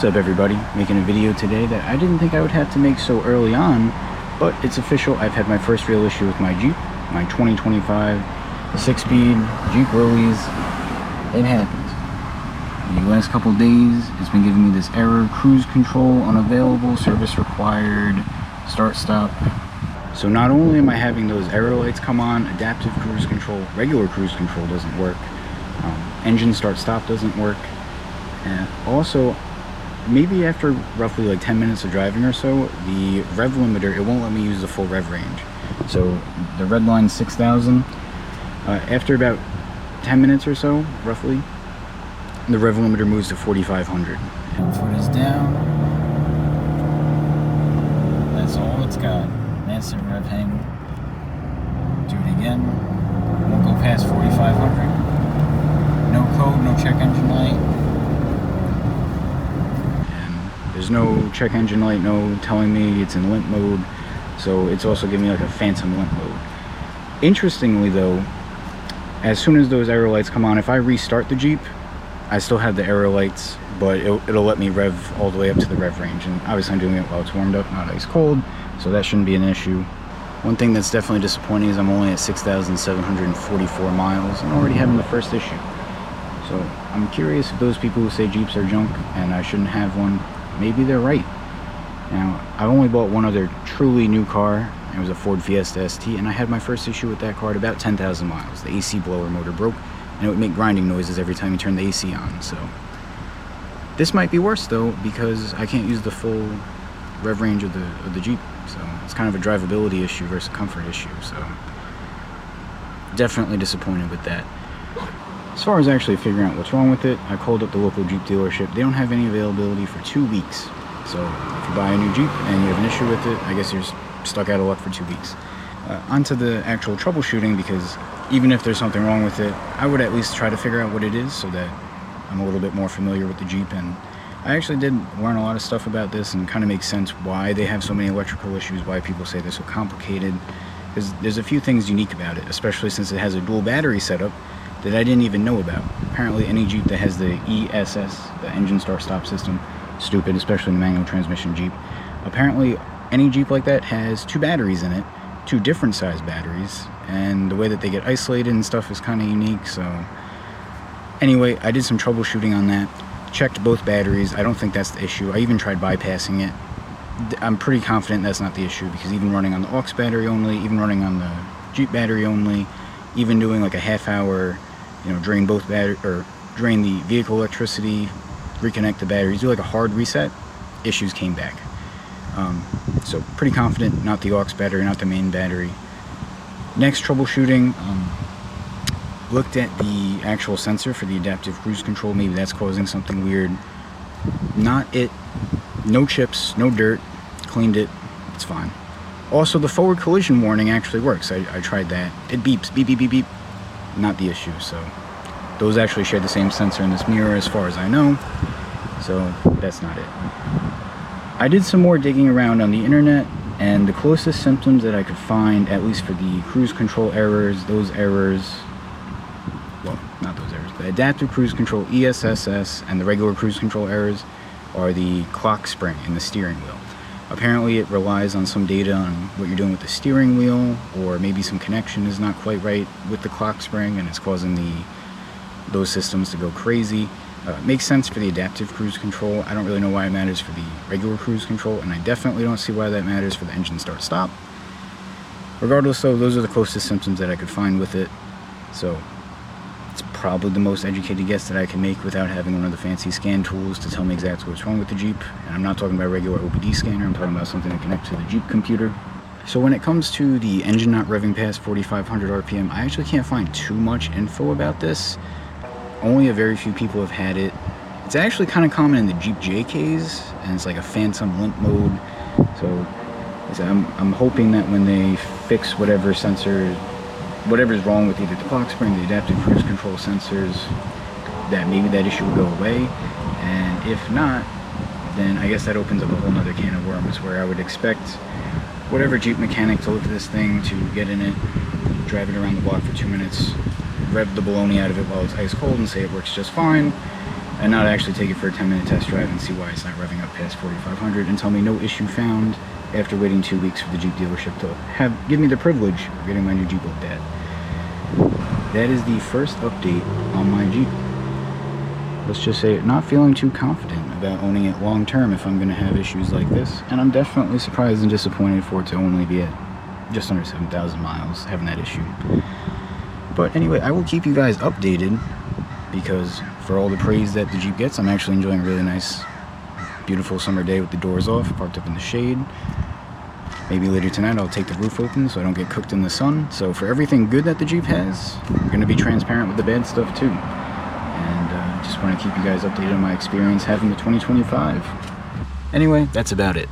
What's up everybody, making a video today that I didn't think I would have to make so early on, but it's official. I've had my first real issue with my Jeep, my 2025 6-speed Jeep Willys. It happened. The last couple days, it's been giving me this error, cruise control unavailable, service required, start stop. So not only am I having those error lights come on, adaptive cruise control, regular cruise control doesn't work, engine start stop doesn't work, and also maybe after roughly like 10 minutes of driving or so, the rev limiter, it won't let me use the full rev range. So the red line 6,000, after about 10 minutes or so, roughly, the rev limiter moves to 4,500. Foot is down. That's all it's got. Massive rev hang. Do it again. Won't go past 4,500. No code, no check engine light. There's no check engine light, no telling me it's in limp mode, so it's also giving me like a phantom limp mode. Interestingly though, as soon as those error lights come on, if I restart the Jeep, I still have the error lights, but it'll let me rev all the way up to the rev range, and obviously I'm doing it while it's warmed up, not ice cold, so that shouldn't be an issue. One thing that's definitely disappointing is I'm only at 6,744 miles and already having the first issue. So I'm curious if those people who say Jeeps are junk and I shouldn't have one, maybe they're right. Now, I've only bought one other truly new car. It was a Ford Fiesta ST, and I had my first issue with that car at about 10,000 miles. The AC blower motor broke, and it would make grinding noises every time you turn the AC on. So this might be worse though, because I can't use the full rev range of the Jeep. So it's kind of a drivability issue versus a comfort issue. So definitely disappointed with that. As far as actually figuring out what's wrong with it, I called up the local Jeep dealership. They don't have any availability for 2 weeks. So if you buy a new Jeep and you have an issue with it, I guess you're stuck out of luck for 2 weeks. Onto the actual troubleshooting, because even if there's something wrong with it, I would at least try to figure out what it is so that I'm a little bit more familiar with the Jeep. And I actually did learn a lot of stuff about this, and kind of makes sense why they have so many electrical issues, why people say they're so complicated. Because there's a few things unique about it, especially since it has a dual battery setup that I didn't even know about. Apparently any Jeep that has the ESS, the engine start stop system, stupid, especially in the manual transmission Jeep. Apparently any Jeep like that has 2 batteries in it, 2 different size batteries, and the way that they get isolated and stuff is kind of unique. So anyway, I did some troubleshooting on that, checked both batteries. I don't think that's the issue. I even tried bypassing it. I'm pretty confident that's not the issue, because even running on the aux battery only, even running on the Jeep battery only, even doing like a half-hour, drain both battery, or drain the vehicle electricity, reconnect the batteries, do like a hard reset, issues came back. So pretty confident, not the aux battery, not the main battery. Next troubleshooting, looked at the actual sensor for the adaptive cruise control. Maybe that's causing something weird. Not it. No chips, no dirt. Cleaned it. It's fine. Also, the forward collision warning actually works. I tried that. It beeps, beep, beep, beep, beep. Not the issue. So those actually share the same sensor in this mirror as far as I know. So that's not it. I did some more digging around on the internet, and the closest symptoms that I could find, at least for the cruise control errors, those errors, well, not those errors, the adaptive cruise control ESSS and the regular cruise control errors are the clock spring in the steering wheel. Apparently it relies on some data on what you're doing with the steering wheel, or maybe some connection is not quite right with the clock spring, and it's causing those systems to go crazy. Makes sense for the adaptive cruise control. I don't really know why it matters for the regular cruise control, and I definitely don't see why that matters for the engine start stop. Regardless though, those are the closest symptoms that I could find with it. So it's probably the most educated guess that I can make without having one of the fancy scan tools to tell me exactly what's wrong with the Jeep. And I'm not talking about a regular OBD scanner, I'm talking about something that connects to the Jeep computer. So when it comes to the engine not revving past 4,500 RPM, I actually can't find too much info about this. Only a very few people have had it. It's actually kind of common in the Jeep JKs, and it's like a phantom limp mode. So I'm hoping that when they fix whatever's wrong with either the clock spring, the adaptive cruise control sensors, that maybe that issue will go away. And if not, then I guess that opens up a whole nother can of worms, where I would expect whatever Jeep mechanic to look at this thing, to get in it, drive it around the block for 2 minutes, rev the baloney out of it while it's ice cold and say it works just fine, and not actually take it for a 10-minute test drive and see why it's not revving up past 4,500 and tell me no issue found after waiting 2 weeks for the Jeep dealership to give me the privilege of getting my new Jeep looked at. That is the first update on my Jeep. Let's just say not feeling too confident about owning it long term if I'm going to have issues like this, and I'm definitely surprised and disappointed for it to only be at just under 7,000 miles having that issue. But anyway, I will keep you guys updated, because for all the praise that the Jeep gets, I'm actually enjoying a really nice, beautiful summer day with the doors off, parked up in the shade. Maybe later tonight I'll take the roof open so I don't get cooked in the sun. So for everything good that the Jeep has, I'm going to be transparent with the bad stuff too. And just want to keep you guys updated on my experience having the 2025. Anyway, that's about it.